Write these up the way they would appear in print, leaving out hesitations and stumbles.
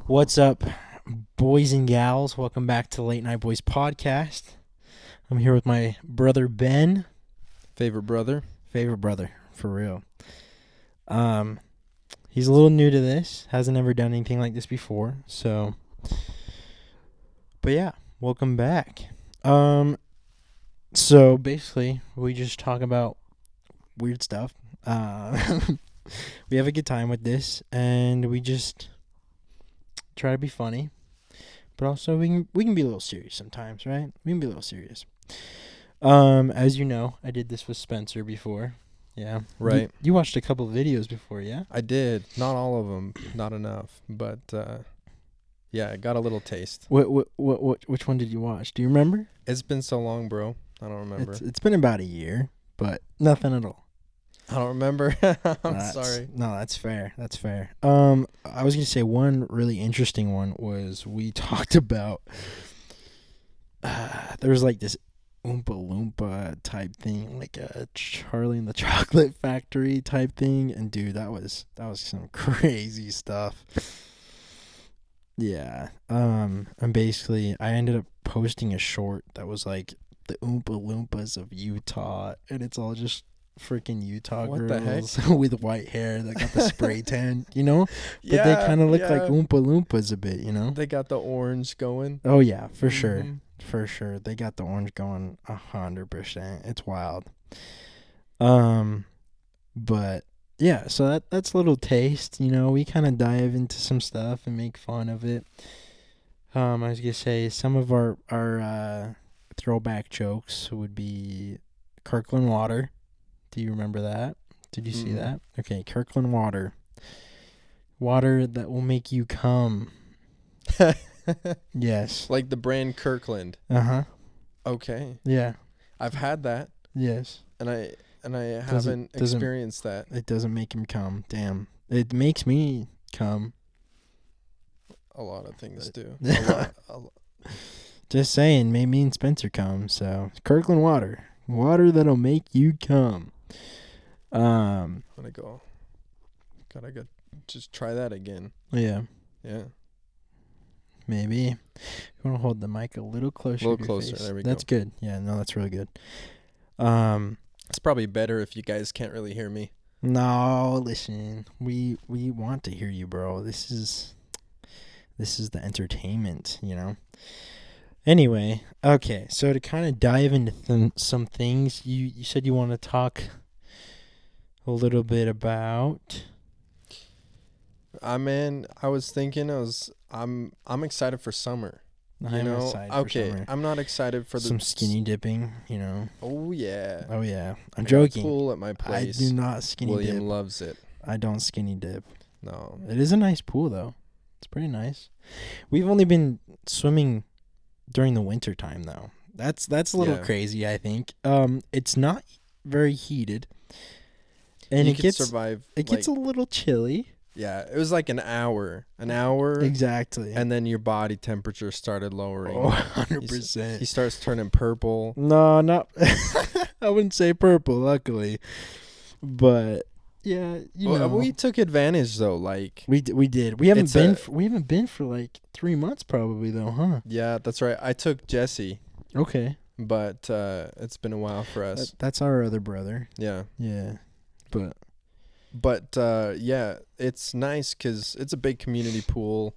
What's up, boys and gals? Welcome back to Late Night Boys podcast. I'm here with my brother Ben, Favorite brother? favorite brother for real. He's a little new to this, hasn't ever done anything like this before. But yeah, welcome back. So basically, we just talk about weird stuff. We have a good time with this, and we just try to be funny, but also we can be a little serious sometimes, right? We can be a little serious. As you know, I did this with Spencer before. Yeah. Right. You watched a couple of videos before, yeah? I did. Not all of them. Not enough. But, yeah, I got a little taste. Which one did you watch? Do you remember? It's been so long, bro. I don't remember. It's been about a year, but nothing at all. I don't remember. I'm sorry. No, that's fair. That's fair. I was gonna say one really interesting one was we talked about there was like this Oompa Loompa type thing, like a Charlie and the Chocolate Factory type thing, and dude, that was some crazy stuff. Yeah. And basically I ended up posting a short that was like the Oompa Loompas of Utah, and it's all just freaking Utah What the heck? girls with white hair that got the spray tan, you know? But they Yeah, kind of look yeah. like Oompa Loompas a bit, you know? They got the orange going. Oh yeah, for sure. Mhm. For sure. They got the orange going 100%. It's wild. But yeah, so that's a little taste, you know. We kind of dive into some stuff and make fun of it. I was gonna say some of our throwback jokes would be Kirkland water. Do you remember that? Did you see Mm-mm. that? Okay, Kirkland water. Water that will make you come. Yes. Like the brand Kirkland. Uh-huh. Okay. Yeah. I've had that, Yes. and I haven't doesn't- experienced that. It doesn't make him come. Damn. It makes me come. A lot of things do. Yeah. A lot. Just saying, made me and Spencer come. So Kirkland water. Water that'll make you come. I'm gonna go. Gotta go. Just try that again. Yeah. Yeah. Maybe. You want to hold the mic a little closer. A little to your closer, face. there we That's go. good. Yeah, no, that's really good. It's probably better if you guys can't really hear me. No, listen. We want to hear you, bro. This is the entertainment, you know. Anyway, okay. So to kind of dive into some things, you said you want to talk a little bit about. I was thinking I'm excited for summer. I'm excited for Okay, summer. I'm not excited for Some skinny dipping, you know. Oh yeah. Oh yeah, I'm I got a joking. pool at my I place. do not skinny William dip. loves it. I don't skinny dip. No. It is a nice pool though. It's pretty nice. We've only been swimming during the winter time though. That's a little Yeah. crazy, I think. It's not very heated. And you it could gets survive. it gets a little chilly. Yeah, it was like an hour. Exactly. And then your body temperature started lowering. Oh, 100%. He starts turning purple. No, not I wouldn't say purple, luckily. But yeah, you know. We took advantage though, like We did. We haven't It's been. a- We haven't been for like 3 months, probably though, huh? yeah, that's right. I took Jesse, Okay, but it's been a while for us. that's our other brother. Yeah. Yeah, but But yeah, it's nice because it's a big community pool.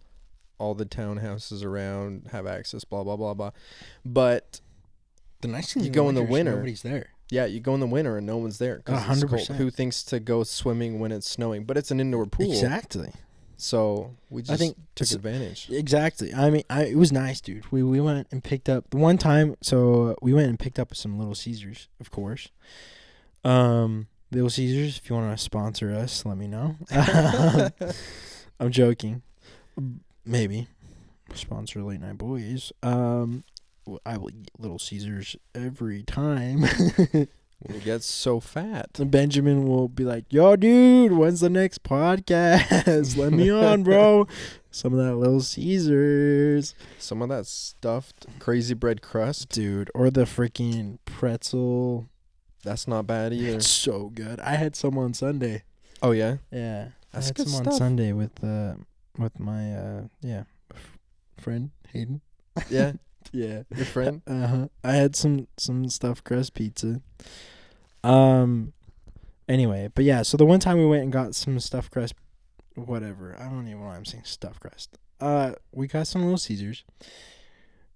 All the townhouses around have access, blah, blah, blah, blah. But the nice thing You go in the winter. nobody's there. yeah, you go in the winter and no one's there. 'Cause it's cold. 100%. Who thinks to go swimming when it's snowing? But it's an indoor pool. Exactly. So we just think took it's- advantage. Exactly. I mean, it was nice, dude. We went and picked up the one time. So we went and picked up some Little Caesars, of course. Little Caesars, if you want to sponsor us, let me know. I'm joking. Maybe sponsor Late Night Boys. I will eat Little Caesars every time. We get so fat. Benjamin will be like, "Yo, dude, when's the next podcast? Let me on, bro. Some of that Little Caesars, Some of that stuffed crazy bread crust, dude, or the freaking pretzel. that's not bad either. It's so good. I had some on Sunday. Oh yeah, Yeah, That's I had good some on stuff. Sunday with with my friend Hayden. Yeah, Yeah. your friend. I had some stuffed crust pizza. Anyway, but yeah, so the one time we went and got some stuffed crust, whatever. I don't even know why I'm saying stuffed crust. We got some Little Caesars,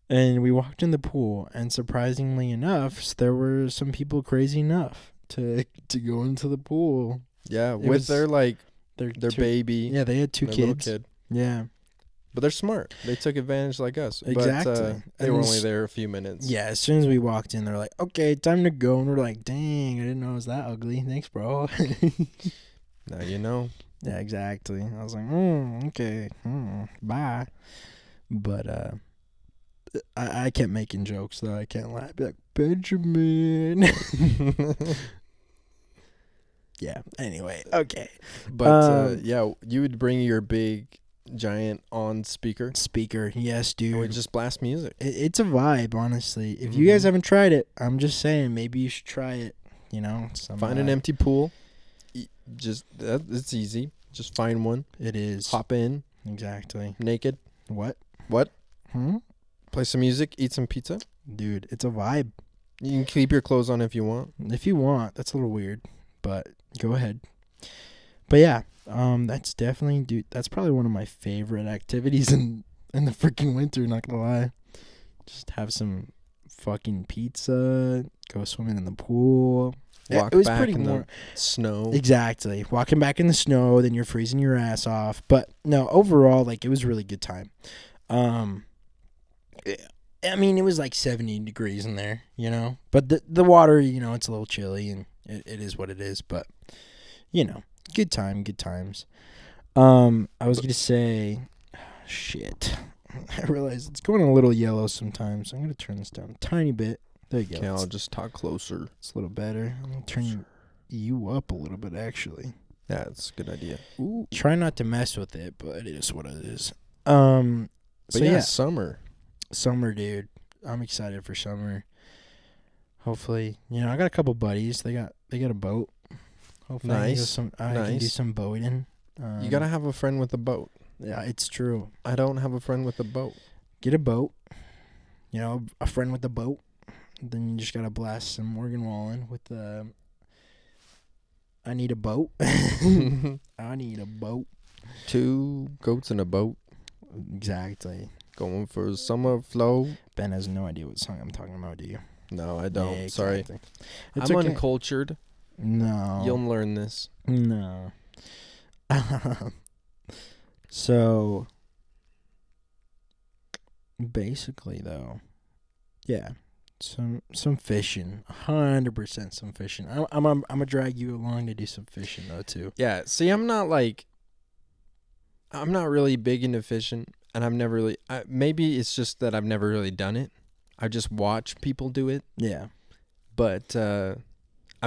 and we walked in the pool, and surprisingly enough, there were some people crazy enough to go into the pool. Yeah, with their Their baby. Yeah, they had two their kids. little kid. Yeah, But they're smart. They took advantage like us. exactly. But they And were only there a few minutes. Yeah, as soon as we walked in, they're like, "Okay, time to go," and we're like, "Dang, I didn't know it was that ugly. Thanks, bro." Now you know. Yeah, exactly. I was like, okay, bye. But I kept making jokes though. I can't lie. I'd be like, Benjamin. Yeah. Anyway, okay. But yeah, you would bring your big, giant on speaker. Yes, dude. And we just blast music. It's a vibe, honestly. If you guys haven't tried it, I'm just saying, maybe you should try it. You know, Find an empty pool. It's easy. Just find one. It is. Hop in. Exactly. Naked. What? Hmm? Play some music. Eat some pizza. Dude, it's a vibe. You can keep your clothes on if you want. If you want. That's a little weird, but go ahead. But yeah, that's definitely, dude, that's probably one of my favorite activities in the freaking winter, not gonna lie. Just have some fucking pizza, go swimming in the pool. Walk it was back pretty in warm. the snow. Exactly. Walking back in the snow, then you're freezing your ass off. But no, overall, like, it was a really good time. I mean, it was like 70 degrees in there, you know. But the water, you know, it's a little chilly, and it is what it is. But, you know, good times. I was going to say, shit. I realize it's going a little yellow sometimes. So I'm going to turn this down a tiny bit. There you go. Okay, I'll just talk closer. It's a little better. I'm going to turn you up a little bit, actually. Yeah, it's a good idea. Ooh. Try not to mess with it, but it is what it is. But So yeah, yeah, summer, dude. I'm excited for summer. Hopefully, you know, I got a couple buddies. They got a boat. Hopefully, Nice. I can do some boating. you gotta have a friend with a boat. Yeah, it's true. I don't have a friend with a boat. Get a boat. You know, a friend with a boat. Then you just gotta blast some Morgan Wallen with I need a boat. I need a boat. 2 goats in a boat Exactly. going for a summer flow. Ben has no idea what song I'm talking about, do you? No, I don't. Yeah, Sorry. exactly. It's I'm okay. uncultured. No. You'll learn this. No. So, basically, though, yeah, some fishing, 100% some fishing. I'm gonna drag you along to do some fishing though too. Yeah. See, I'm not really big into fishing, and I've never really. Maybe it's just that I've never really done it. I just watch people do it. Yeah. But I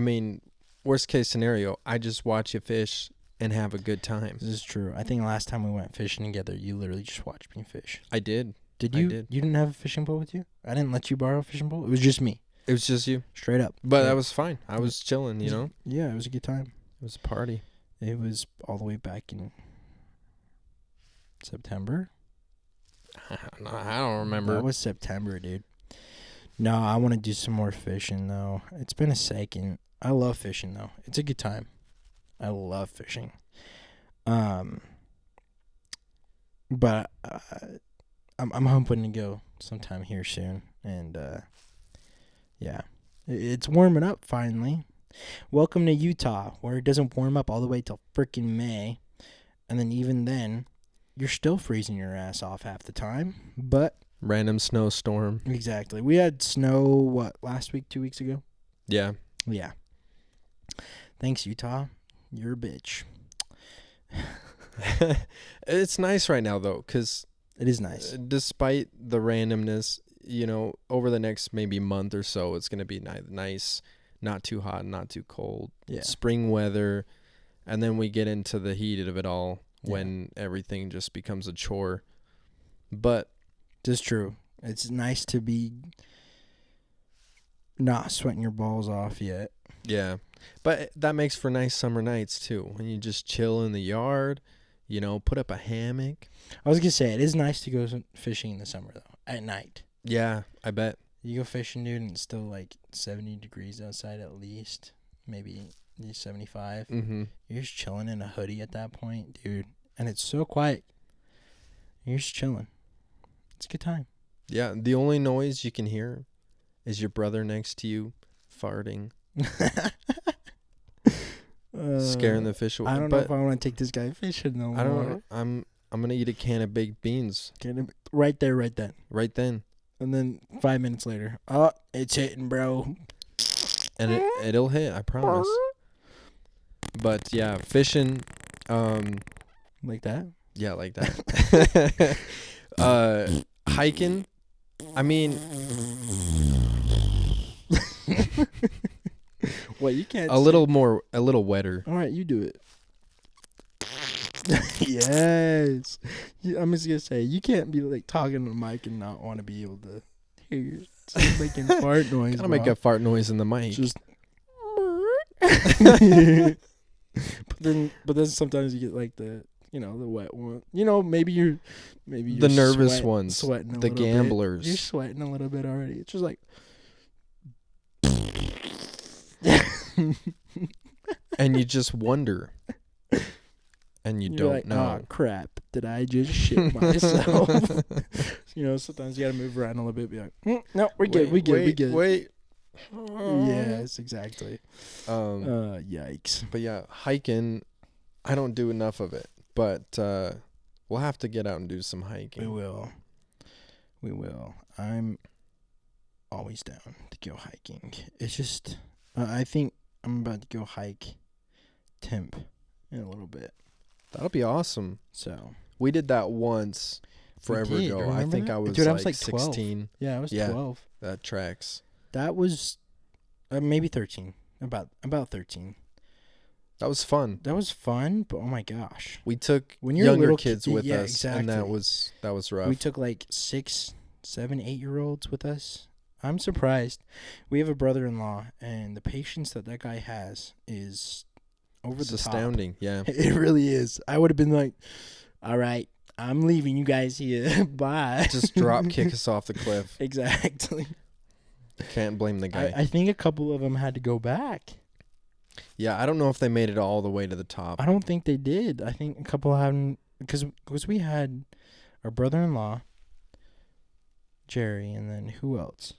mean, worst case scenario, I just watch you fish and have a good time. This is true. I think last time we went fishing together, you literally just watched me fish. I did. Did I you? did. You didn't have a fishing pole with you? I didn't let you borrow a fishing pole. It was just me, It was just you. straight up. But Yeah. that was fine. I was chilling, you know? Yeah, it was a good time. It was a party. It was all the way back in September. I don't remember. That was September, dude. No, I want to do some more fishing though. It's been a second. I love fishing though. It's a good time. I love fishing. But I'm hoping to go sometime here soon, and yeah, it's warming up finally. Welcome to Utah, where it doesn't warm up all the way till freaking May, and then even then, you're still freezing your ass off half the time. But Random snowstorm. exactly, we had snow last week, 2 weeks ago. Yeah. Yeah. Thanks, Utah. You're a bitch. It's nice right now, though, because It is nice. despite the randomness, you know, over the next maybe month or so, it's going to be nice, not too hot, not too cold. Yeah. Spring weather. And then we get into the heat of it all when everything just becomes a chore. But It's true. It's nice to be not sweating your balls off yet. yeah, but that makes for nice summer nights too. When you just chill in the yard, put up a hammock. I was gonna say it is nice to go fishing in the summer though. At night, Yeah, I bet. you go fishing, dude, and it's still like 70 degrees outside at least, maybe 75. Mm-hmm. You're just chilling in a hoodie at that point, dude, and it's so quiet. You're just chilling. It's a good time. Yeah, the only noise you can hear is your brother next to you farting, scaring the fish away. I don't know if I want to take this guy fishing no more. I don't know. I'm gonna eat a can of baked beans Right there, right then. right then, And then 5 minutes later, oh, it's hitting, bro. and it'll hit. I promise. But yeah, fishing. Like that? Yeah, like that. Hiking. I mean, What, you can't a little wetter. All right, you do it. Yes. I'm just going to say, you can't be like talking to the mic and not want to be able to hear you making fart noise. Gotta make a fart noise in the mic. Just but then sometimes you get like the wet one. Maybe you're the nervous ones, sweating the gamblers. You're sweating a little bit already. It's just like and you just wonder. And you you're don't like, know. oh crap, did I just shit myself? Sometimes you gotta move around a little bit, be like, no, we good. We good. Wait. Yes, exactly. Yikes. But yeah, hiking, I don't do enough of it. But we'll have to get out and do some hiking. We will. I'm always down to go hiking. It's just, I think I'm about to go hike Temp in a little bit. That'll be awesome. So we did that once forever ago. I think I was, Dude, like, I was like 16. Yeah, I was 12. That tracks. That was maybe 13. About 13. That was fun. That was fun, but oh my gosh. We took When you're younger little kids with us, exactly. and that was rough. We took like 6, 7, 8-year-olds with us. I'm surprised. We have a brother-in-law, and the patience that guy has is over the top. Astounding, yeah. It really is. I would have been like, all right, I'm leaving you guys here. Bye. Just drop kick us off the cliff. Exactly. Can't blame the guy. I think a couple of them had to go back. Yeah, I don't know if they made it all the way to the top. I don't think they did. I think a couple hadn't, because we had our brother-in-law, Jerry, and then who else?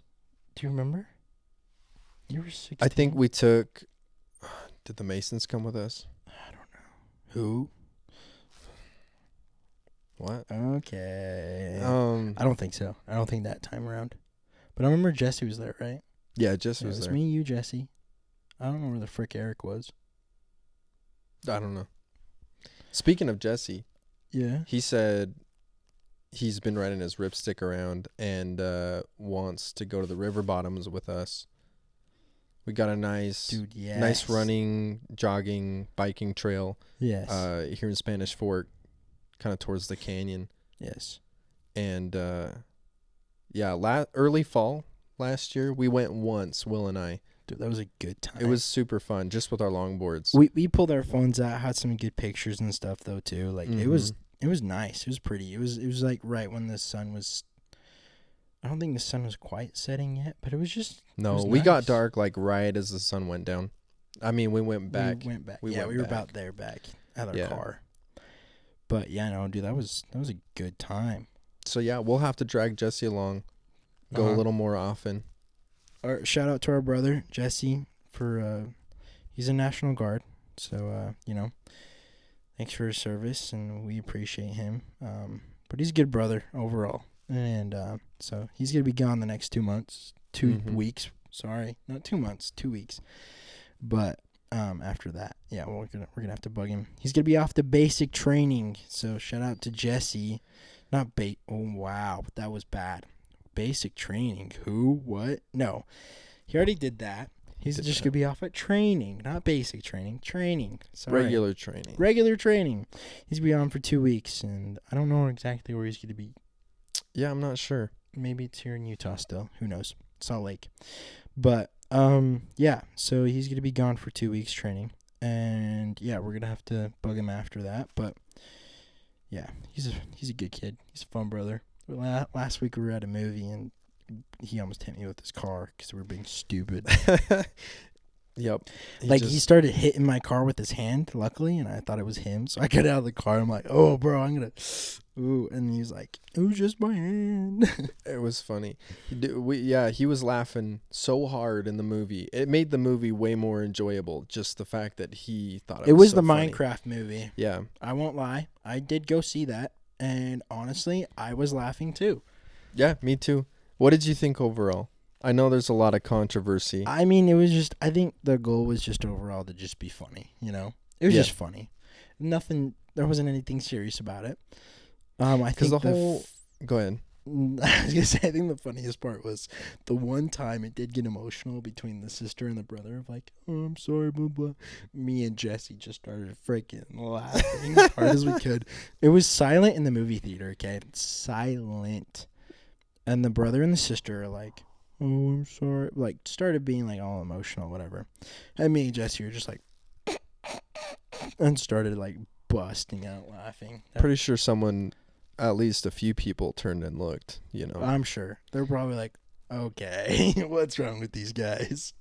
Do you remember? You were 16. I think we took... Did the Masons come with us? I don't know. Who? What? Okay. I don't think so. I don't think that time around. But I remember Jesse was there, right? Yeah, Jesse was It was there. me, you, Jesse. I don't know where the frick Eric was. I don't know. Speaking of Jesse, Yeah. he said he's been riding his ripstick around and wants to go to the river bottoms with us. We got a nice running, jogging, biking trail. Yes. Here in Spanish Fork, kind of towards the canyon. Yes. And early fall last year, we went once, Will and I. Dude, that was a good time. It was super fun, just with our longboards. We pulled our phones out, had some good pictures and stuff though too. Like it was nice. It was pretty. It was like right when the sun was. I don't think the sun was quite setting yet, but it was just. No, we got dark like right as the sun went down. I mean, we went back. We were about there back at our car. But yeah, no, dude, that was a good time. So yeah, we'll have to drag Jesse along, go a little more often. Shout out to our brother Jesse for he's a National Guard, so thanks for his service and we appreciate him. But he's a good brother overall, and so he's gonna be gone the next 2 months, 2 weeks. Sorry, not 2 months, 2 weeks. But after that, yeah, we're gonna have to bug him. He's gonna be off to basic training. So shout out to Jesse. Oh wow, that was bad. Basic training. Who? What? No, he already did that. He's just gonna be off at training, not basic training. Training. Sorry. Regular training. Regular training. He's gonna be on for 2 weeks, and I don't know exactly where he's gonna be. Yeah, I'm not sure. Maybe it's here in Utah still. Who knows? Salt Lake. But yeah. So he's gonna be gone for 2 weeks training, and yeah, we're gonna have to bug him after that. But Yeah, he's a good kid. He's a fun brother. Last week we were at a movie and he almost hit me with his car because we were being stupid. Yep. He started hitting my car with his hand, luckily, and I thought it was him. So I got out of the car. I'm like, oh, bro, I'm going to... Ooh, and he was like, it was just my hand. It was funny. He was laughing so hard in the movie. It made the movie way more enjoyable, just the fact that he thought it was so the funny. Minecraft movie. Yeah. I won't lie. I did go see that, and honestly, I was laughing too. Yeah, me too. What did you think overall? I know there's a lot of controversy. I mean, it was just, I think the goal was just overall to just be funny, you know? It was just funny. Nothing, there wasn't anything serious about it. I think the whole... Go ahead. I was going to say, I think the funniest part was the one time it did get emotional between the sister and the brother of like, oh, I'm sorry, blah, blah. Me and Jesse just started freaking laughing as hard as we could. It was silent in the movie theater, okay? Silent. And the brother and the sister are like, oh, I'm sorry. Like, started being like all emotional, whatever. And me and Jesse were just like, and started like busting out laughing. Pretty sure someone... At least a few people turned and looked, you know. I'm sure. They're probably like, okay, what's wrong with these guys?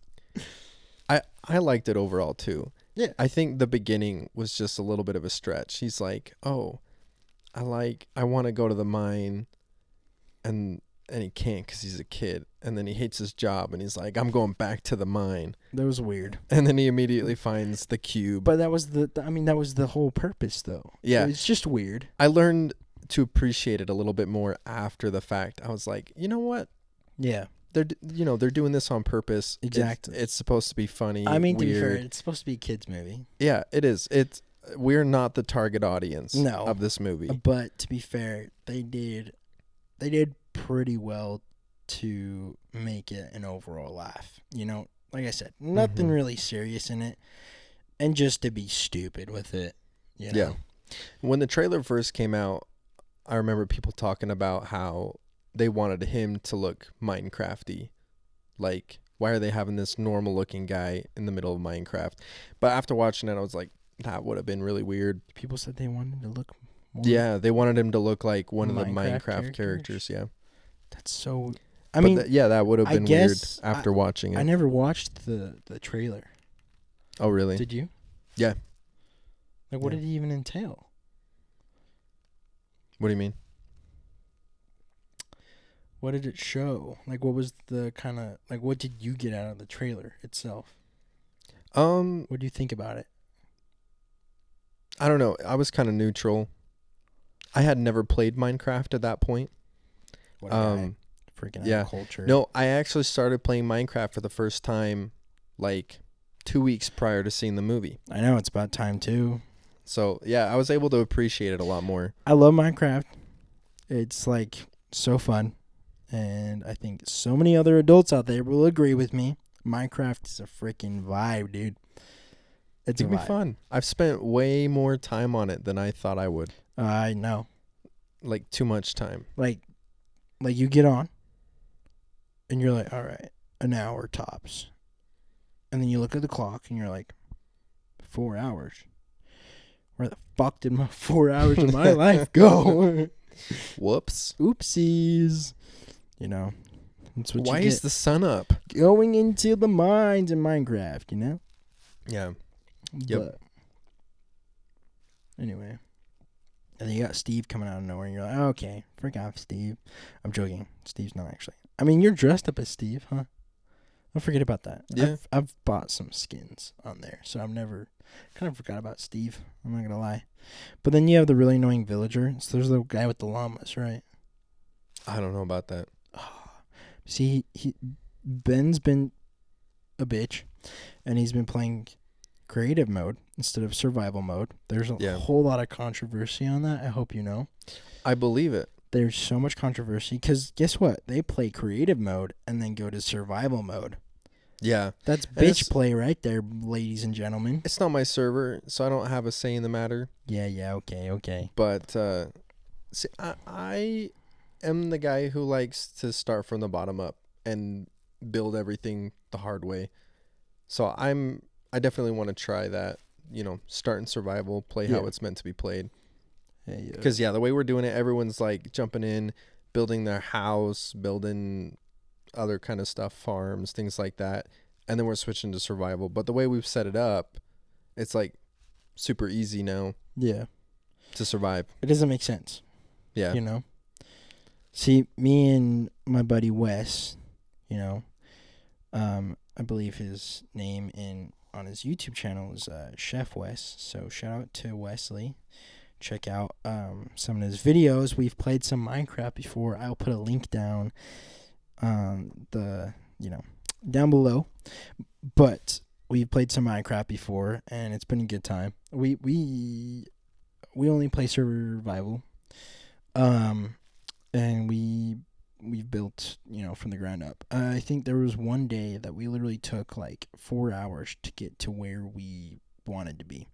I liked it overall, too. Yeah. I think the beginning was just a little bit of a stretch. He's like, oh, I want to go to the mine, and he can't because he's a kid. And then he hates his job, and he's like, I'm going back to the mine. That was weird. And then he immediately finds the cube. But that was that was the whole purpose, though. Yeah. It's just weird. I learned to appreciate it a little bit more after the fact. I was like, you know what? Yeah. They're doing this on purpose. Exactly. It's supposed to be funny. I mean, weird. to be fair, it's supposed to be a kids movie. Yeah, it is. We're not the target audience of this movie. But to be fair, they did pretty well to make it an overall laugh. You know, like I said, nothing really serious in it, and just to be stupid with it. You know? Yeah. When the trailer first came out, I remember people talking about how they wanted him to look Minecrafty. Like, why are they having this normal looking guy in the middle of Minecraft? But after watching it, I was like, that would have been really weird. People said they wanted to look more... Yeah, they wanted him to look like one of the Minecraft characters. Yeah. That's so... that would have been weird after watching it. I never watched the trailer. Oh, really? Did you? Yeah. Like, what did it even entail? What do you mean? What did it show? Like, what was the kind of... Like, what did you get out of the trailer itself? What do you think about it? I don't know. I was kind of neutral. I had never played Minecraft at that point. What freaking out of culture. No, I actually started playing Minecraft for the first time, like, 2 weeks prior to seeing the movie. I know, it's about time, too. So, yeah, I was able to appreciate it a lot more. I love Minecraft. It's, like, so fun. And I think so many other adults out there will agree with me. Minecraft is a freaking vibe, dude. It's gonna be fun. I've spent way more time on it than I thought I would. I know. Like, too much time. Like you get on, and you're like, all right, an hour tops. And then you look at the clock, and you're like, 4 hours. Where the fuck did my 4 hours of my life go? Whoops. Oopsies. You know, that's what Why you get. is the sun up? Going into the mines in Minecraft, you know? Yeah. Yep. But anyway. And then you got Steve coming out of nowhere, and you're like, okay, freak off, Steve. I'm joking. Steve's not actually. I mean, you're dressed up as Steve, huh? Don't forget about that. Yeah. I've bought some skins on there, so I've never... kind of forgot about Steve. I'm not going to lie. But then you have the really annoying villager. So there's the guy with the llamas, right? I don't know about that. See, Ben's been a bitch, and he's been playing creative mode instead of survival mode. There's a whole lot of controversy on that. I hope you know. I believe it. There's so much controversy because guess what? They play creative mode and then go to survival mode. Yeah. That's bitch play right there, ladies and gentlemen. It's not my server, so I don't have a say in the matter. Yeah, okay. But see, I am the guy who likes to start from the bottom up and build everything the hard way. So I definitely want to try that, start in survival, play how it's meant to be played. Hey, Because the way we're doing it, everyone's like jumping in, building their house, building other kind of stuff, farms, things like that, and then we're switching to survival. But the way we've set it up, it's like super easy now. Yeah. To survive. It doesn't make sense. Yeah. You know. See, me and my buddy Wes, you know, I believe his name on his YouTube channel is Chef Wes. So shout out to Wesley. Check out some of his videos. We've played some Minecraft before. I'll put a link down down below. But we've played some Minecraft before, and it's been a good time. We only play survival, and we've built from the ground up. I think there was one day that we literally took like 4 hours to get to where we wanted to be.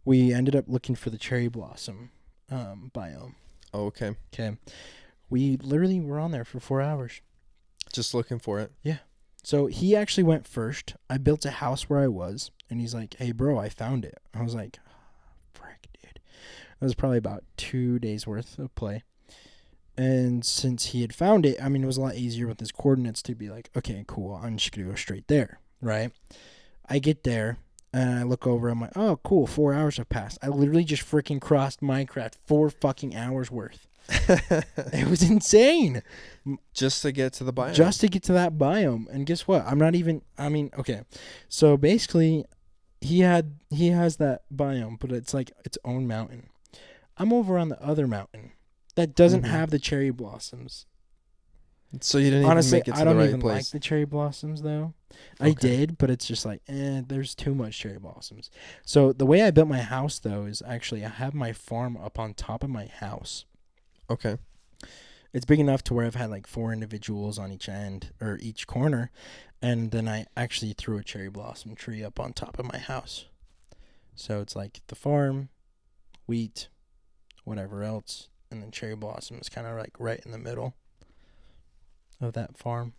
We ended up looking for the cherry blossom biome. Oh, okay. Okay, we literally were on there for 4 hours, just looking for it. Yeah. So he actually went first. I built a house where I was, and he's like, "Hey, bro, I found it." I was like, "Frick, dude." It was probably about 2 days worth of play. And since he had found it, I mean, it was a lot easier with his coordinates to be like, okay, cool, I'm just going to go straight there, right? I get there, and I look over, I'm like, oh, cool, 4 hours have passed. I literally just freaking crossed Minecraft 4 fucking hours worth. It was insane. Just to get to the biome. Just to get to that biome. And guess what? Okay. So basically, he has that biome, but it's like its own mountain. I'm over on the other mountain that doesn't have the cherry blossoms. So you didn't Honestly, even make it to the right place. I don't even like the cherry blossoms, though. Okay. I did, but it's just like, there's too much cherry blossoms. So the way I built my house, though, is actually I have my farm up on top of my house. Okay. It's big enough to where I've had like 4 individuals on each end or each corner, and then I actually threw a cherry blossom tree up on top of my house. So it's like the farm, wheat, whatever else, and then cherry blossom is kind of like right in the middle of that farm.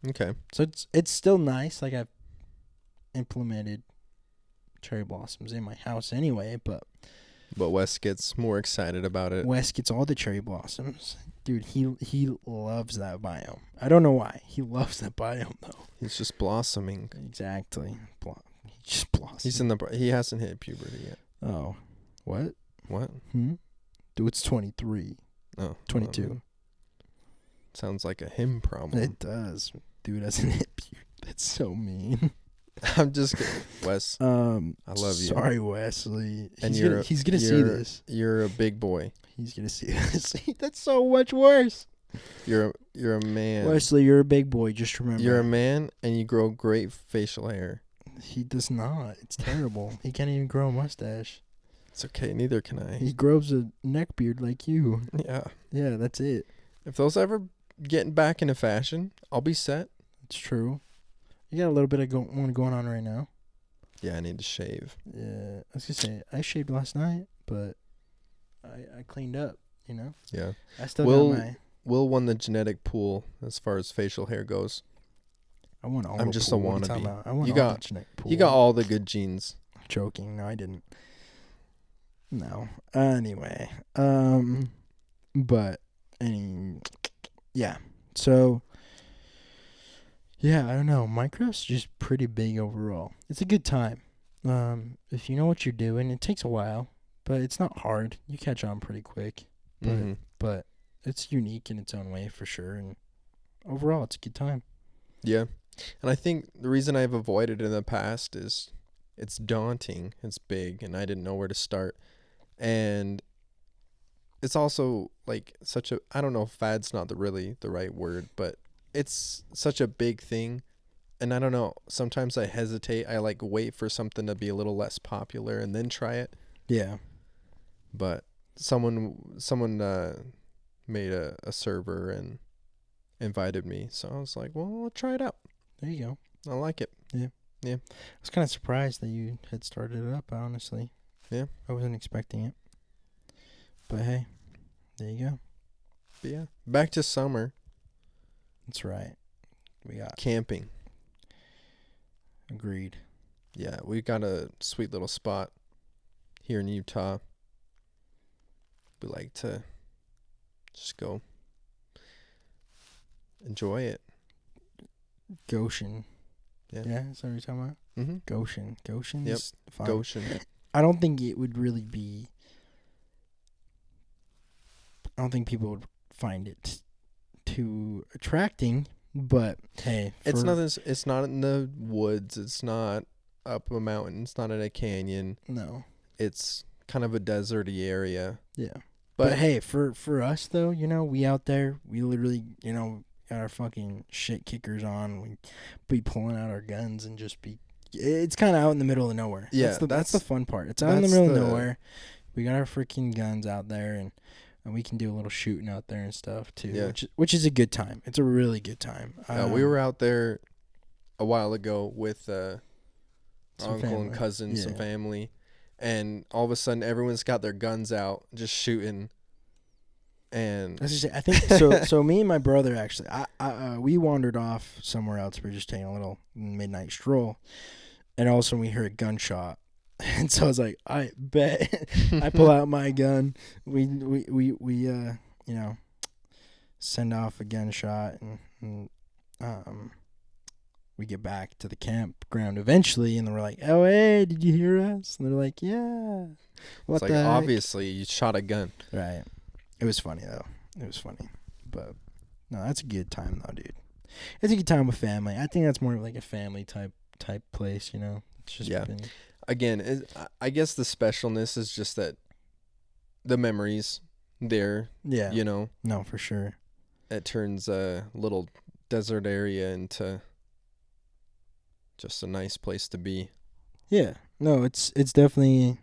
Okay. So it's still nice. Like I've implemented cherry blossoms in my house anyway, but Wes gets more excited about it. Wes gets all the cherry blossoms. Dude, he loves that biome. I don't know why. He loves that biome, though. He's just blossoming. Exactly. He just blossoms. He hasn't hit puberty yet. Oh. What? What? Dude, it's 23. Oh. 22. Sounds like a him problem. It does. Dude hasn't hit puberty. That's so mean. I'm just kidding, Wes. I love you. Sorry, Wesley. He's gonna see this. You're a big boy. He's gonna see this. That's so much worse. You're a man. Wesley, you're a big boy. Just remember. You're a man, and you grow great facial hair. He does not. It's terrible. He can't even grow a mustache. It's okay. Neither can I. He grows a neck beard like you. Yeah. Yeah, that's it. If those ever get back into fashion, I'll be set. It's true. You got a little bit of one going on right now. Yeah, I need to shave. Yeah, I was gonna say I shaved last night, but I cleaned up. You know. Yeah. I still got my. Will won the genetic pool as far as facial hair goes. I want all. I'm the just pool. a What are you wannabe. talking about? I want You all got the genetic pool. You got all the good genes. I'm joking. No, I didn't. No. Anyway. But yeah. So. Yeah, I don't know. Minecraft's just pretty big overall. It's a good time. If you know what you're doing, it takes a while, but it's not hard. You catch on pretty quick. But it's unique in its own way for sure, and overall, it's a good time. Yeah, and I think the reason I've avoided it in the past is it's daunting. It's big, and I didn't know where to start, and it's also like such a, I don't know if fad's not the right word, but it's such a big thing, and I don't know, sometimes I hesitate. I like wait for something to be a little less popular and then try it. Yeah. But someone made a server and invited me, so I was like, well, I'll try it out. There you go. I like it. Yeah. Yeah. I was kind of surprised that you had started it up, honestly. Yeah. I wasn't expecting it. But hey, there you go. But yeah. Back to summer. That's right. We got camping. Agreed. Yeah, we got a sweet little spot here in Utah. we like to just go enjoy it. Goshen. Yeah. Yeah, is that what you're talking about? Mm-hmm. Goshen. Goshen's Yep. fun. Goshen. I don't think it would really be... I don't think people would find it too attracting, but hey... It's not in the woods. It's not up a mountain. It's not in a canyon. No. It's kind of a deserty area. Yeah. But hey, for us, though, you know, we out there, we literally, you know, got our fucking shit kickers on. We be pulling out our guns and just be... It's kind of out in the middle of nowhere. Yeah. That's the fun part. It's out in the middle of nowhere. We got our freaking guns out there, and we can do a little shooting out there and stuff, too, yeah. which is a good time. It's a really good time. We were out there a while ago with uncle family. And cousins, some family, and all of a sudden everyone's got their guns out, just shooting. And I think so. So me and my brother actually, we wandered off somewhere else. We were just taking a little midnight stroll, and all of a sudden we heard a gunshot, and so I was like, I bet. I pull out my gun. We you know, send off a gunshot, and we get back to the campground eventually, and then we're like, oh hey, did you hear us? And they're like, yeah. What it's like, obviously you shot a gun, right? It was funny, though. It was funny. But, no, that's a good time, though, dude. It's a good time with family. I think that's more like a family type place, you know? It's just Again, I guess the specialness is just that the memories there, you know? No, for sure. It turns a little desert area into just a nice place to be. Yeah. No, it's definitely...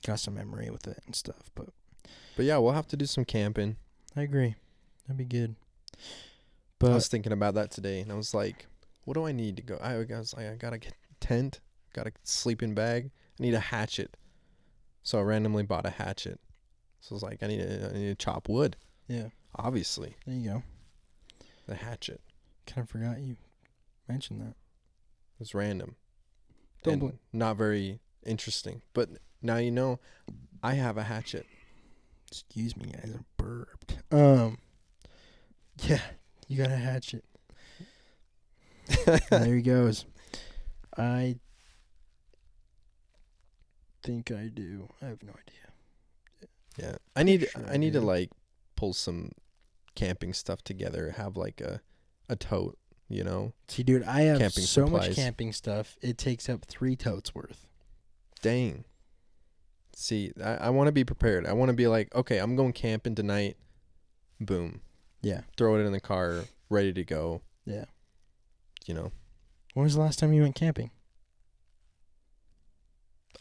got some memory with it and stuff, but yeah, we'll have to do some camping. I agree. That'd be good. But I was thinking about that today, and I was like, what do I need to go? I was like, I gotta get a tent, got a sleeping bag, I need a hatchet. So I randomly bought a hatchet. So I was like, I need to chop wood. Yeah. Obviously. There you go. The hatchet. Kind of forgot you mentioned that. It was random. And not very interesting, but now you know I have a hatchet. Excuse me, guys. I burped. Yeah, you got a hatchet. There he goes. I think I do. I have no idea. Yeah, I need to like pull some camping stuff together. Have like a tote, you know. See, dude, I have camping so supplies. much camping stuff. It takes up 3 totes worth. Dang. See, I want to be prepared. I want to be like, okay, I'm going camping tonight. Boom. Yeah. Throw it in the car, ready to go. Yeah. You know. When was the last time you went camping?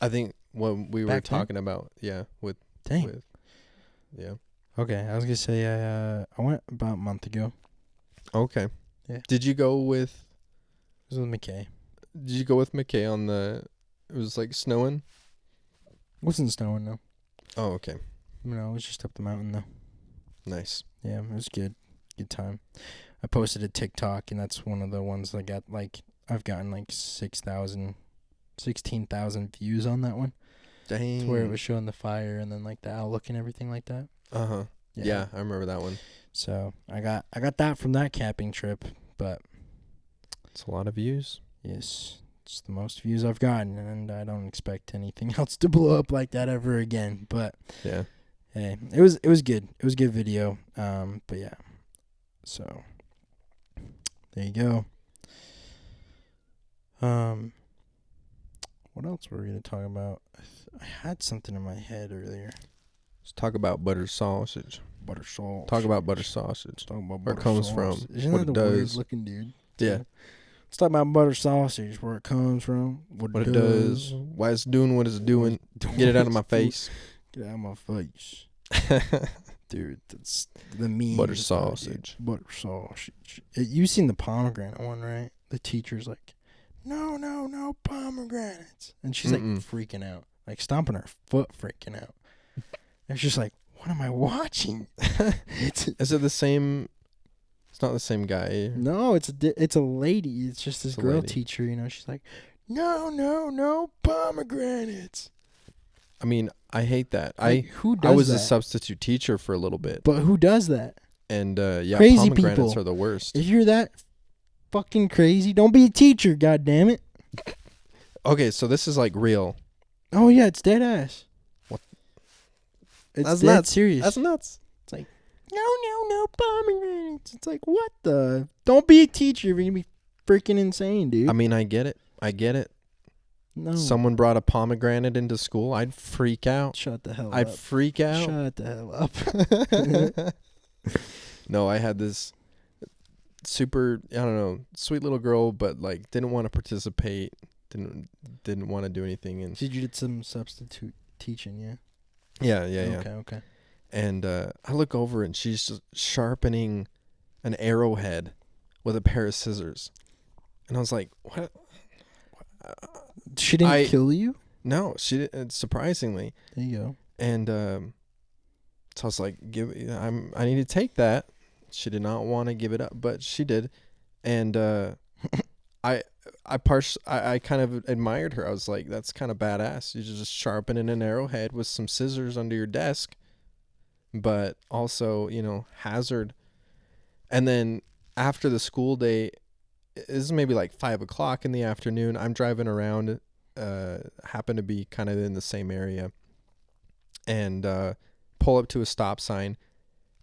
I think what we were talking about, yeah, with yeah. Okay, I was gonna say I went about a month ago. Okay. Yeah. Did you go with? It was with McKay. Did you go with McKay on the? It was like snowing. Wasn't snowing though. Oh, okay. No, it was just up the mountain though. Nice. Yeah, it was good. Good time. I posted a TikTok, and that's one of the ones that got like I've gotten like 16,000 views on that one. Dang. To where it was showing the fire and then like the outlook and everything like that. Uh-huh. Yeah, I remember that one. So I got that from that camping trip, but it's a lot of views. Yes. It's the most views I've gotten, and I don't expect anything else to blow up like that ever again. But yeah, hey, it was good. It was a good video. But yeah, so there you go. What else were we gonna talk about? I had something in my head earlier. Let's talk about butter sausage. Butter sausage. Talk about butter sausage. Talk about where butter it comes sausage. from. Isn't what that it a does. weird looking dude? Yeah. Let's talk about butter sausage, where it comes from, what it does, why it's doing what it's doing. Get it out of my face. Get out of my face. Dude, that's the meme. Butter sausage. Butter sausage. You seen the pomegranate one, right? The teacher's like, no pomegranates. And she's like freaking out. Like stomping her foot freaking out. And she's like, what am I watching? Is it the same... It's not the same guy. No, it's a lady. It's just this girl teacher, you know. She's like, no pomegranates. I mean, I hate that. Like, who does I was that? a substitute teacher for a little bit. But who does that? And yeah, crazy pomegranates people are the worst. If you're that fucking crazy, don't be a teacher, god damn it. Okay, so this is like real. Oh yeah, it's dead ass. What? It's That's dead nuts. serious. That's nuts. It's like, no pomegranates. It's like, what the? Don't be a teacher. You're gonna be freaking insane, dude. I mean, I get it. No. Someone brought a pomegranate into school, I'd freak out. Shut the hell up. I'd freak out. Shut the hell up. No, I had this super, I don't know, sweet little girl, but like didn't want to participate, didn't want to do anything. And you did some substitute teaching, yeah? Yeah. Okay. And I look over and she's just sharpening an arrowhead with a pair of scissors. And I was like, what? She didn't kill you? No, she didn't, surprisingly. There you go. And so I was like, I need to take that. She did not want to give it up, but she did. And I kind of admired her. I was like, that's kind of badass. You're just sharpening an arrowhead with some scissors under your desk, but also, hazard. And then after the school day, this is maybe like 5:00 in the afternoon. I'm driving around, happen to be kind of in the same area, and pull up to a stop sign,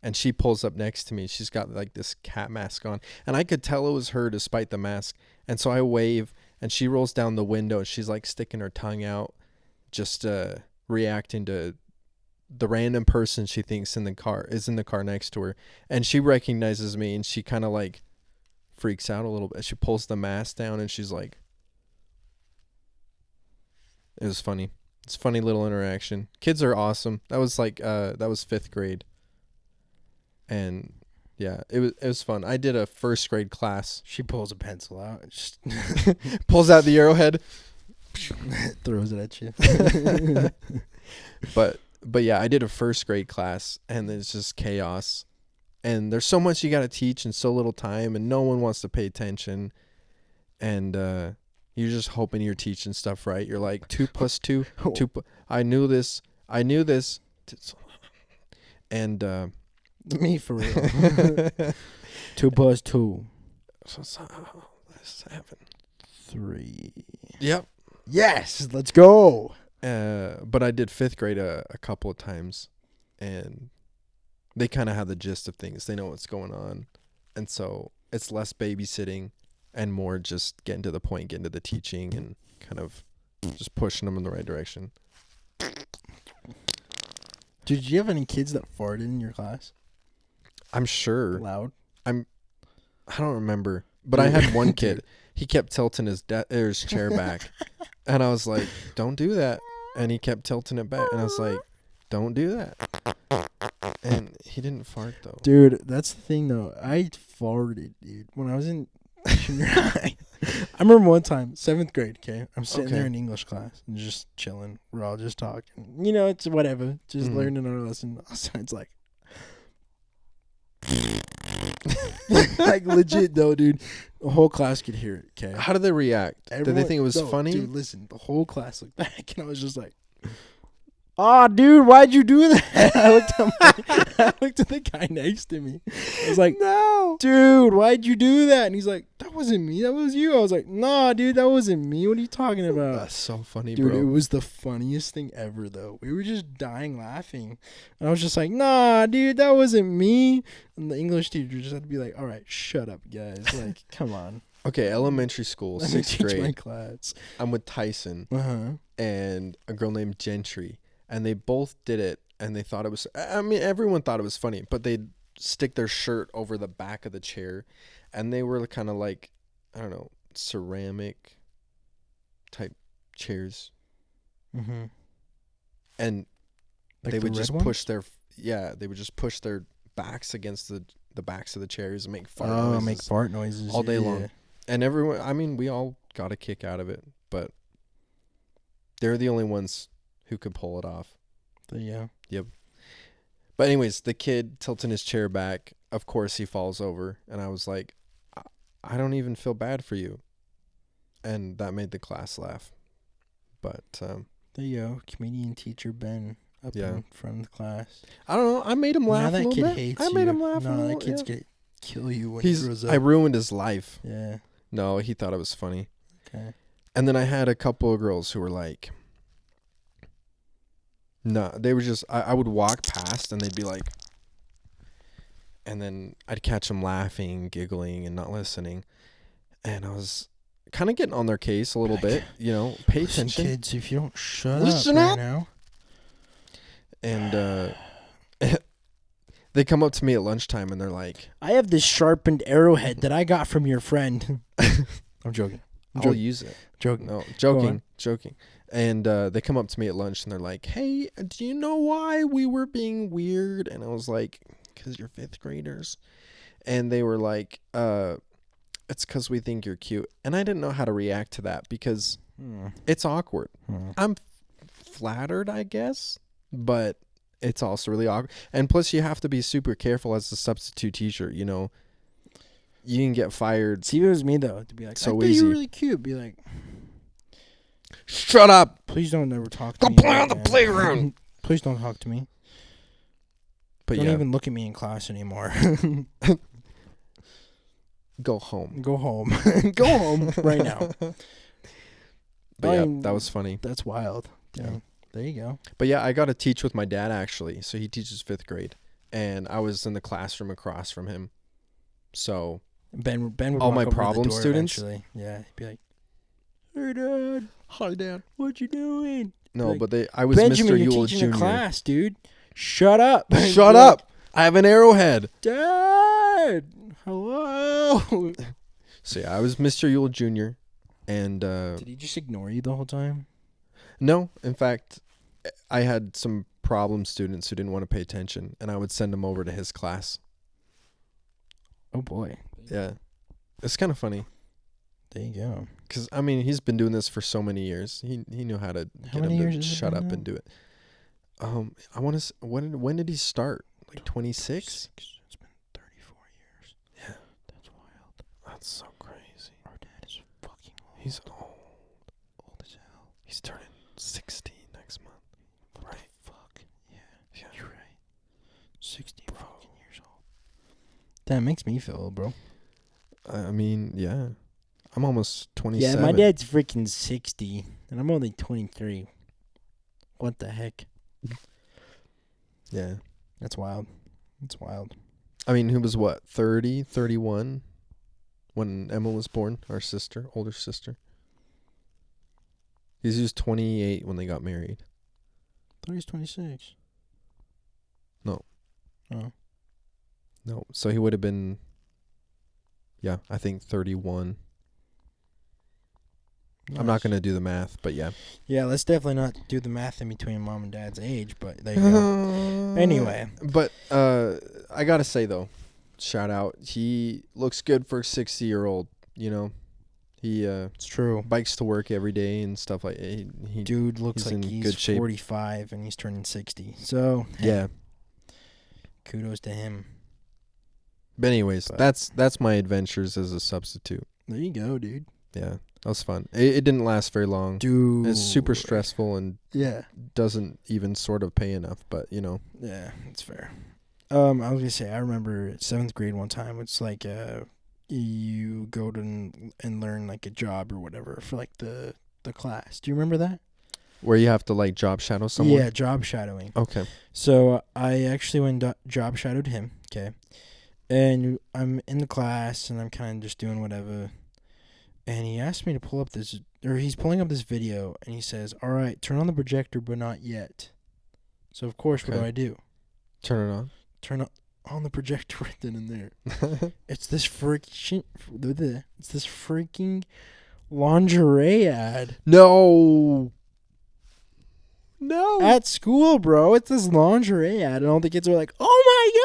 and she pulls up next to me. She's got like this cat mask on, and I could tell it was her despite the mask. And so I wave, and she rolls down the window. She's like sticking her tongue out, just reacting to the random person she thinks is in the car next to her. And she recognizes me, and she kind of like freaks out a little bit. She pulls the mask down, and she's like, it was funny. It's a funny little interaction. Kids are awesome. That was like that was 5th grade. And yeah, it was fun. I did a 1st grade class. She pulls a pencil out, just pulls out the arrowhead, throws it at you. But yeah, I did a 1st grade class, and it's just chaos. And there's so much you got to teach in so little time, and no one wants to pay attention. And you're just hoping you're teaching stuff right. You're like 2 + 2, 2. I knew this. And me for real. 2 + 2. So this happened. 3. Yep. Yes, let's go. But I did 5th grade a couple of times, and they kind of have the gist of things. They know what's going on, and so it's less babysitting and more just getting to the point, getting to the teaching, and kind of just pushing them in the right direction. Did you have any kids that farted in your class? I'm sure. Loud? I don't remember, but I had one kid. He kept tilting his chair back, and I was like, "Don't do that." And he kept tilting it back, and I was like, "Don't do that." And he didn't fart though. Dude, that's the thing though. I farted, dude, when I was in junior high. I remember one time, 7th grade. Okay, I'm sitting there in English class and just chilling. We're all just talking. It's whatever, just learning our lesson. So it's like. Like legit though, dude. The whole class could hear it. Okay. How did they react? Did they think it was funny? Dude, listen. The whole class looked back, and I was just like, "Oh, dude, why'd you do that?" I looked at the guy next to me. I was like, "No, dude, why'd you do that?" And he's like, "That wasn't me. That was you." I was like, "Nah, dude, that wasn't me. What are you talking about?" That's so funny, dude, bro. It was the funniest thing ever, though. We were just dying laughing. And I was just like, "Nah, dude, that wasn't me." And the English teacher just had to be like, "All right, shut up, guys. Like, come on." Okay, elementary school, 6th grade. My class. I'm with Tyson and a girl named Gentry. And they both did it, and they thought it was, I mean, everyone thought it was funny, but they'd stick their shirt over the back of the chair, and they were kind of like, I don't know, ceramic type chairs. Mm-hmm. And like they would just push their backs against the backs of the chairs and make fart noises. Make fart noises all day long. And everyone, I mean, we all got a kick out of it, but they're the only ones who could pull it off. Yeah. Yep. But anyways, the kid tilting his chair back, of course he falls over. And I was like, I don't even feel bad for you. And that made the class laugh. But There you go. Comedian teacher Ben up in front of the class. I don't know. I made him laugh a little bit. Now that kid hates you. I made him laugh a little. That kid's gonna kill you when he grows up. I ruined his life. Yeah. No, he thought it was funny. Okay. And then I had a couple of girls who were like, no, they were just, I would walk past and they'd be like, and then I'd catch them laughing, giggling, and not listening. And I was kind of getting on their case a little bit, pay attention. Kids, if you don't shut up right now. And they come up to me at lunchtime and they're like, I have this sharpened arrowhead that I got from your friend. I'm joking. I'll use it. Joking. No, joking. And they come up to me at lunch and they're like, hey, do you know why we were being weird? And I was like, because you're 5th graders. And they were like, it's because we think you're cute. And I didn't know how to react to that because it's awkward. I'm flattered, I guess, but it's also really awkward. And plus you have to be super careful as a substitute teacher, You can get fired. See, if it was me, though, to be like, so I think you're really cute. Be like, shut up. Please don't ever talk to me. Go play on the playground. Please don't talk to me. But don't even look at me in class anymore. Go home. Go home. Go home right now. But that was funny. That's wild. Yeah. There you go. But yeah, I got to teach with my dad, actually. So he teaches 5th grade. And I was in the classroom across from him. So Ben would all walk my over problem the door students. Eventually. Yeah, he'd be like, "Hey, Dad. Hi, Dad. What you doing?" No, like, but I was Benjamin, Mr. you're Ewell teaching Jr. a class, dude. Shut up. Shut up. I have an arrowhead. Dad. Hello. So yeah, I was Mr. Ewell Jr. And did he just ignore you the whole time? No, in fact, I had some problem students who didn't want to pay attention, and I would send them over to his class. Oh boy. Yeah, it's kind of funny. There you go. Because he's been doing this for so many years. He knew how to get him to shut up and do it. I want to. When did he start? Like 26? It's been 34 years. Yeah, that's wild. That's so crazy. Our dad is fucking old. He's old as hell. He's turning 60 next month. What the fuck? Yeah, you're right. 60 fucking years old. That makes me feel old, bro. Yeah. I'm almost 27. Yeah, my dad's freaking 60, and I'm only 23. What the heck? Yeah. That's wild. That's wild. Who was what, 30, 31 when Emma was born, our sister, older sister? He was 28 when they got married. I thought he was 26. No. Oh. No, so he would have been, I think 31. Nice. I'm not going to do the math, but yeah. Yeah, let's definitely not do the math in between mom and dad's age, but there you go. Anyway. But I got to say, though, shout out. He looks good for a 60-year-old, He it's true. Bikes to work every day and stuff like that. Dude looks like he's good shape. 45 and he's turning 60. So, yeah. Kudos to him. But anyways, that's my adventures as a substitute. There you go, dude. Yeah. That was fun. It didn't last very long. Dude. It's super stressful and doesn't even sort of pay enough, but Yeah, that's fair. I was going to say, I remember 7th grade one time. It's like you go to and learn like a job or whatever for like the class. Do you remember that? Where you have to like job shadow someone? Yeah, job shadowing. Okay. So I actually went job shadowed him, okay? And I'm in the class and I'm kind of just doing whatever. And he asked me to pull up he's pulling up this video, and he says, all right, turn on the projector, but not yet. So, of course, what do? Turn it on? Turn on the projector right then and there. It's this freaking lingerie ad. No. At school, bro. It's this lingerie ad, and all the kids are like, oh my gosh.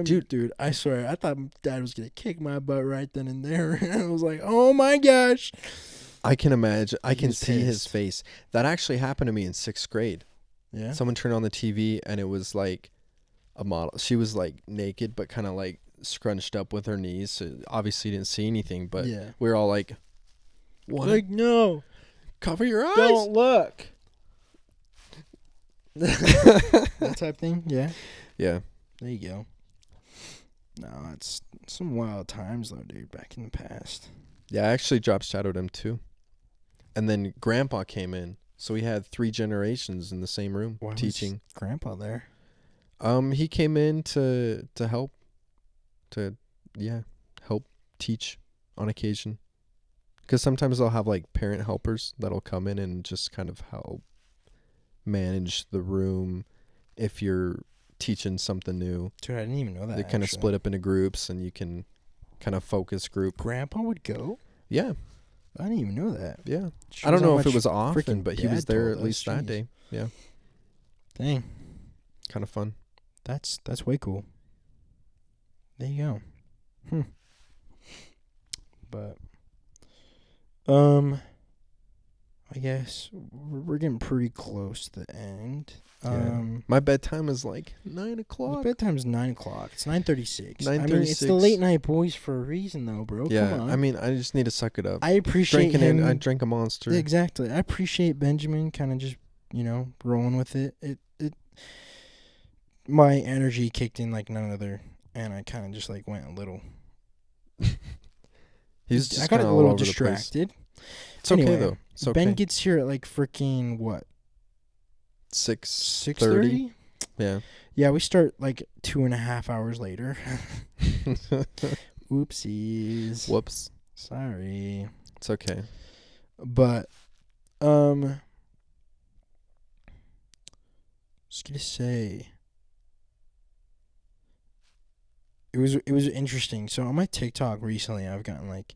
Dude, I swear, I thought Dad was going to kick my butt right then and there. And I was like, oh my gosh. I can imagine. I can see his face. That actually happened to me in 6th grade. Yeah. Someone turned on the TV, and it was like a model. She was like naked, but kind of like scrunched up with her knees. So obviously didn't see anything, but we were all like, what? Like, no. Cover your eyes. Don't look. That type thing. Yeah. Yeah. There you go. No, it's some wild times though, dude. Back in the past. Yeah, I actually drop shadowed him too. And then Grandpa came in, so we had 3 generations in the same room teaching. Was Grandpa there? He came in to help, help teach on occasion. Because sometimes they'll have like parent helpers that'll come in and just kind of help manage the room if you're teaching something new. Dude, I didn't even know that. They kind of split up into groups, and you can kind of focus group. Grandpa would go? Yeah. I didn't even know that. Yeah. I don't know if it was often, but he was there at least that Jeez. day. Yeah. Dang. Kind of fun. That's way cool. There you go. But I guess we're getting pretty close to the end. My bedtime is like 9 My o'clock. bedtime's 9 o'clock. It's 9:36. 9:36. I mean, it's the late night boys for a reason, though, bro. Yeah, Come on. I mean, I just need to suck it up. I appreciate him. I drank a Monster. Exactly. I appreciate Benjamin kind of just, rolling with it. My energy kicked in like none other, and I kind of just like went a little. He's just I got a little distracted. It's okay though. It's okay. Ben gets here at like freaking what? 6:30. Yeah. Yeah, we start like 2.5 hours later. Oopsies. Whoops. Sorry. It's okay. But just gonna say it was interesting. So on my TikTok recently, I've gotten like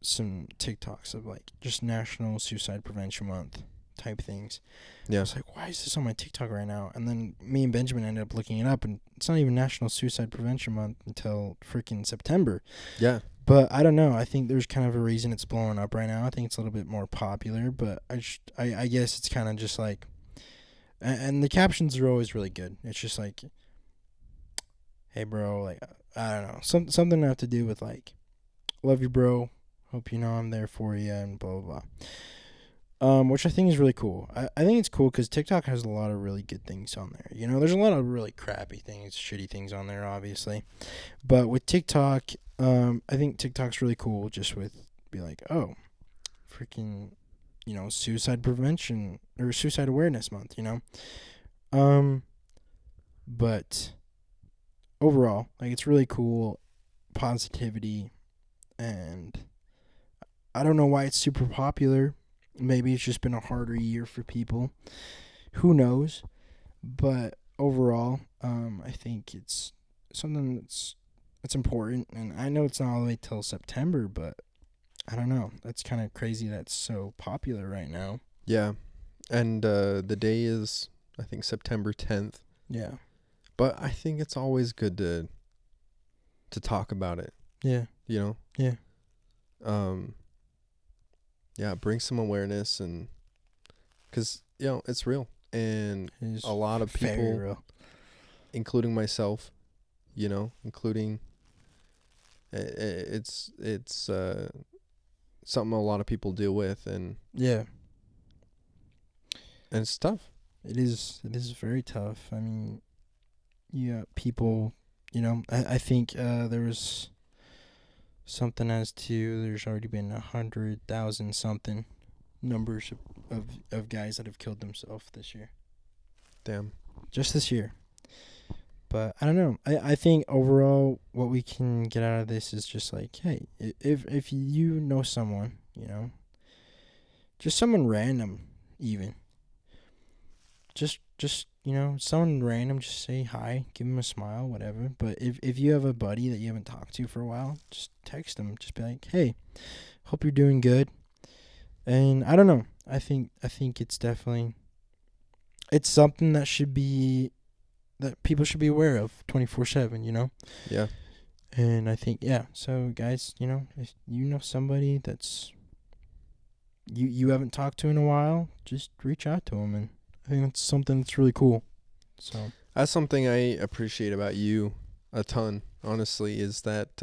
some TikToks of like just National Suicide Prevention Month type things. Yeah. I was like, why is this on my TikTok right now? And then me and Benjamin ended up looking it up, and it's not even National Suicide Prevention Month until freaking September. Yeah. But I don't know. I think there's kind of a reason it's blowing up right now. I think it's a little bit more popular, but I guess it's kind of just like, and the captions are always really good. It's just like, hey bro, like I don't know, something to have to do with like, love you bro, hope you know I'm there for you, and blah blah blah. Which I think is really cool. I think it's cool because TikTok has a lot of really good things on there. There's a lot of really crappy things, shitty things on there, obviously. But with TikTok, I think TikTok's really cool just with be like, oh, freaking, suicide prevention or suicide awareness month, But overall, like, it's really cool, positivity, and I don't know why it's super popular. Maybe it's just been a harder year for people. Who knows? But overall, I think it's something that's important. And I know it's not all the way till September, but I don't know. That's kind of crazy that's so popular right now. Yeah. And the day is, I think, September 10th. Yeah. But I think it's always good to talk about it. Yeah. Yeah. Yeah, bring some awareness, and because it's real, and a lot of people, including myself, including it's something a lot of people deal with, and yeah, and it's tough. It is very tough. I mean, yeah, people, I think there was something as to there's already been 100,000 something numbers of guys that have killed themselves this year. Damn. Just this year. But I don't know. I think overall what we can get out of this is just like, hey, if you know someone, just someone random even. Just someone random, just say hi, give them a smile, whatever. But if you have a buddy that you haven't talked to for a while, just text them. Just be like, hey, hope you're doing good. And I don't know. I think it's definitely, it's something that people should be aware of 24/7, Yeah. And I think, yeah. So guys, if you know somebody that's you haven't talked to in a while, just reach out to them, and I think that's something that's really cool. So that's something I appreciate about you a ton, honestly, is that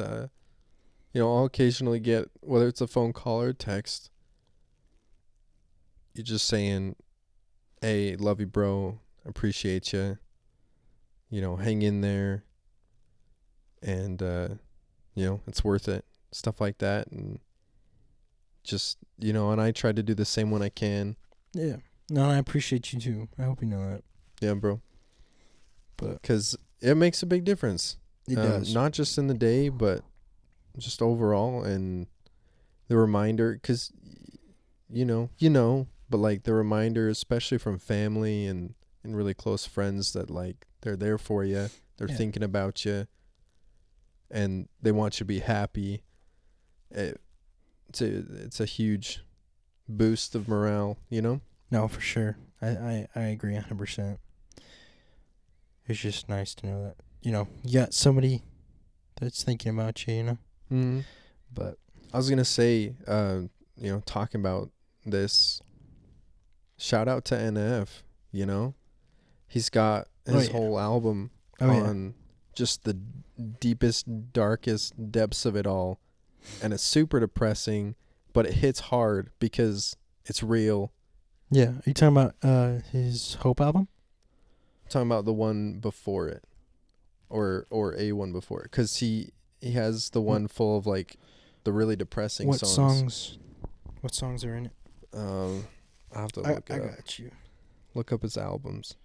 I'll occasionally get, whether it's a phone call or a text, you're just saying, hey, love you, bro. Appreciate you. You know, hang in there. And, you know, it's worth it. Stuff like that. And just, you know, and I try to do the same when I can. Yeah. No, I appreciate you too. I hope you know that. Yeah, bro. But because it makes a big difference. It does. Not just in the day, but just overall. And the reminder, because, you know, but like the reminder, especially from family and really close friends, that like they're there for you. They're thinking about you. And they want you to be happy. It's a huge boost of morale, you know? No, for sure. I agree 100%. It's just nice to know that, you know, you got somebody that's thinking about you, you know? Mm-hmm. But I was going to say, you know, talking about this, shout out to NF, you know? He's got his whole album on just the deepest, darkest depths of it all. And it's super depressing, but it hits hard because it's real. Yeah. Are you talking about his Hope album? I'm talking about the one before it. Or a one before it. Because he has the one full of like the really depressing songs. What songs are in it? I'll have to look it up. I got you. Look up his albums.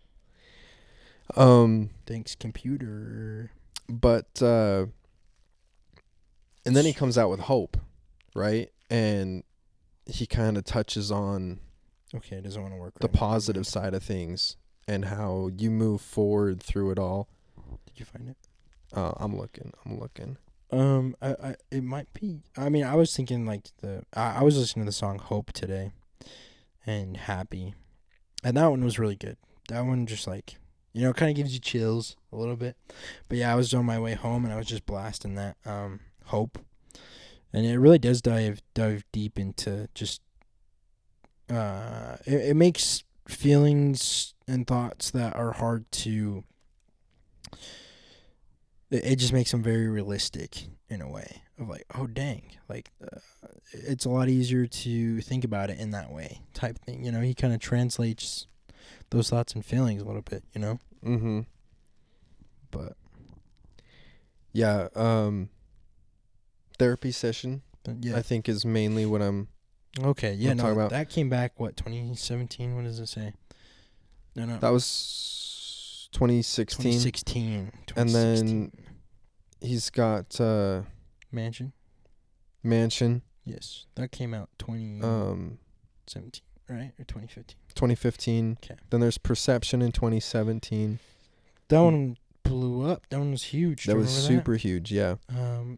Thanks, computer. But and then he comes out with Hope, right? And he kind of touches on it doesn't want to work the positive side of things and how you move forward through it all. Did you find it? I'm looking. It might be. I mean, I was thinking like I was listening to the song Hope today, and Happy, and that one was really good. That one just like, you know, kind of gives you chills a little bit. But yeah, I was on my way home and I was just blasting that Hope, and it really does dive deep into just it makes feelings and thoughts that are hard to. It just makes them very realistic in a way of like, oh dang, like it's a lot easier to think about it in that way type thing. You know, he kind of translates those thoughts and feelings a little bit. You know. Mm-hmm. But yeah, therapy session. Yeah, I think is mainly what I'm. Okay. Yeah. No, about. That came back. What 2017? What does it say? No. That was 2016. 2016. And then he's got Mansion. Yes, that came out 2017, right, or 2015. 2015. Okay. Then there's Perception in 2017. That one blew up. That one was huge. That was super huge. Yeah.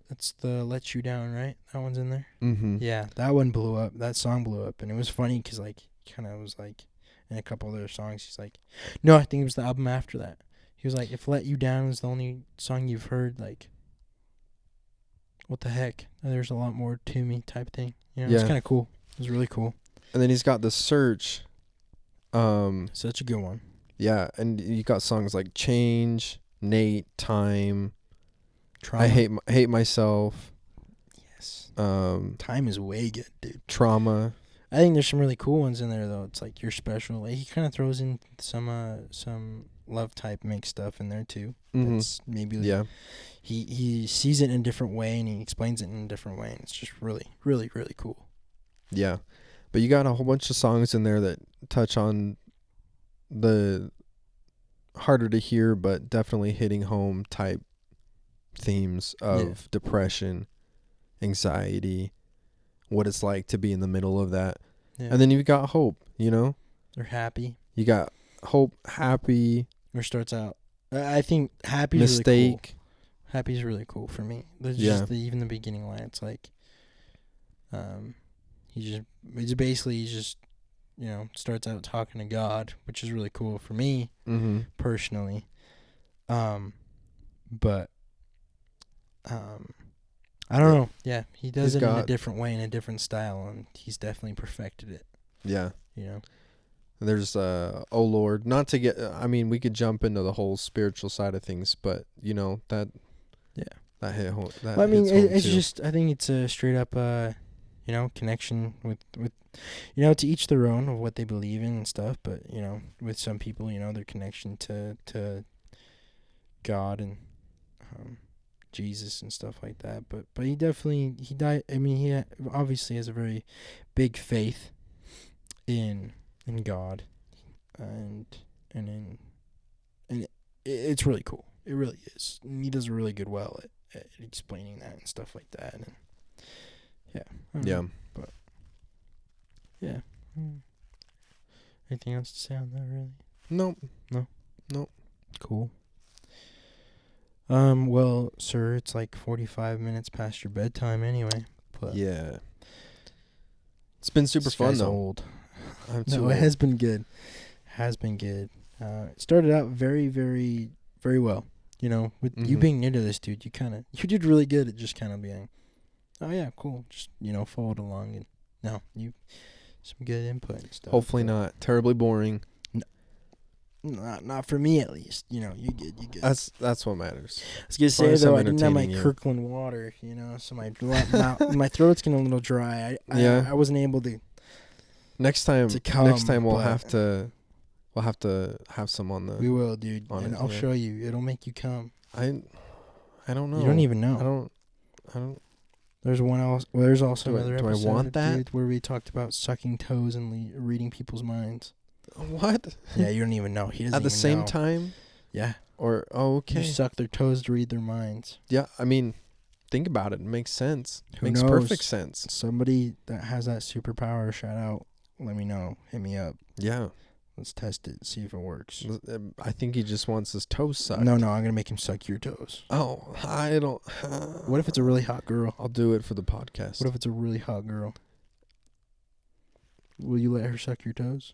It's the Let You Down, right? That one's in there. Mm-hmm. Yeah, that one blew up. That song blew up, and it was funny because like kind of was like in a couple other songs. He's like, no, I think it was the album after that. He was like, if Let You Down is the only song you've heard, like, what the heck? There's a lot more to me type thing. You know, It's kind of cool. It was really cool. And then he's got The Search. Such a good one. Yeah, and you got songs like Change, Nate, Time, Trauma. I Hate Myself. Yes. Time is way good, dude. Trauma. I think there's some really cool ones in there though. It's like You're Special. Like, he kind of throws in some love type mix stuff in there too. Mm-hmm. That's maybe he sees it in a different way and he explains it in a different way, and it's just really, really, really cool. Yeah. But you got a whole bunch of songs in there that touch on the harder to hear but definitely hitting home type themes of depression, anxiety, what it's like to be in the middle of that. Yeah. And then you've got Hope, you know? Or Happy. You got Hope, Happy. Or starts out. I think Happy's Mistake. Really cool. Happy's really cool for me. There's just even the beginning line. It's like, he's just, you know, starts out talking to God, which is really cool for me personally. But I don't know. Yeah, he does it in a different way, in a different style, and he's definitely perfected it. Yeah. You know? There's Oh Lord, not to get, I mean, we could jump into the whole spiritual side of things, but, you know, that hit home. I mean, it's just, I think it's a straight up, connection with to each their own of what they believe in and stuff. But with some people, their connection to God and Jesus and stuff like that. But he died. I mean, he obviously has a very big faith in God, and it's really cool. It really is. And he does really good well at explaining that and stuff like that. And yeah. But yeah. Anything else to say on that, really? Nope. No. Cool. Well, sir, it's like 45 minutes past your bedtime anyway. But yeah. It's been super fun though. Old. No, it has been good. It started out very, very, very well. With you being new to this, dude, you did really good at just kind of being, oh yeah, cool. Just followed along and some good input and stuff. Hopefully not terribly boring. Not for me at least. You good. That's what matters. I was gonna say though, I didn't have my Kirkland water. So my my throat's getting a little dry. I wasn't able to. Next time we'll have to have some on the. We will, dude, and I'll show you. It'll make you come. I don't know. You don't even know. I don't. There's one else. Well, there's also another episode. Do I want that? Dude, where we talked about sucking toes and reading people's minds. What? Yeah, you don't even know. He doesn't. At the same time. Yeah. Or okay. You suck their toes to read their minds. Yeah, I mean, think about it. It makes sense. Who makes knows? Perfect sense. Somebody that has that superpower, shout out. Let me know. Hit me up. Yeah. Let's test it. See if it works. I think he just wants his toes sucked. No, I'm gonna make him suck your toes. Oh, I don't. What if it's a really hot girl? I'll do it for the podcast. What if it's a really hot girl? Will you let her suck your toes?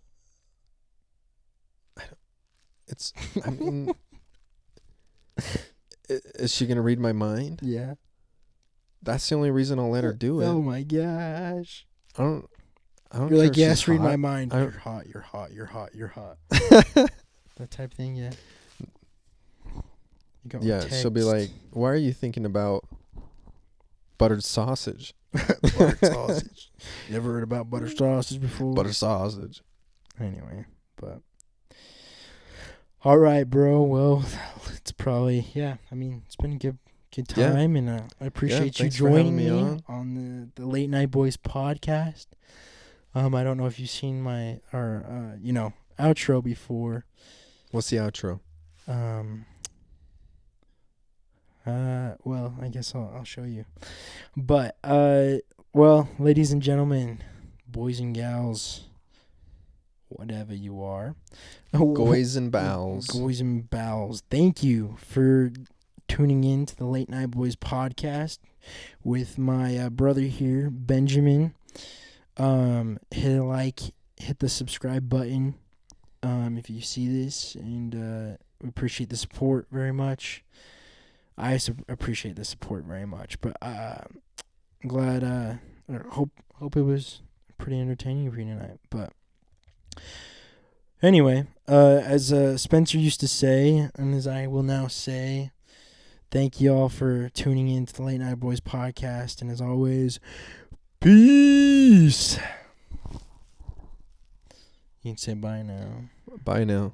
I mean, is she gonna read my mind? Yeah. That's the only reason I'll let her do it. Oh my gosh. I don't. You're like, yes, read my mind. You're hot. You're hot. You're hot. You're hot. That type thing, yeah. Yeah, she'll be like, why are you thinking about buttered sausage? Buttered sausage. You ever heard about buttered sausage before? Butter sausage. Anyway, but. All right, bro. Well, it's probably, I mean, it's been a good time, and I appreciate you joining me on the Late Night Boys podcast. I don't know if you've seen my outro before. What's the outro? Well, I guess I'll show you. But well, ladies and gentlemen, boys and gals, whatever you are, goys and bowels, thank you for tuning in to the Late Night Boys podcast with my brother here, Benjamin. Hit a like, hit the subscribe button if you see this, and we appreciate the support very much. I appreciate the support very much, but I'm glad, hope it was pretty entertaining for you tonight. But anyway, as Spencer used to say, and as I will now say, thank you all for tuning in to the Late Night Boys podcast, and as always, peace. You can say bye now. Bye now.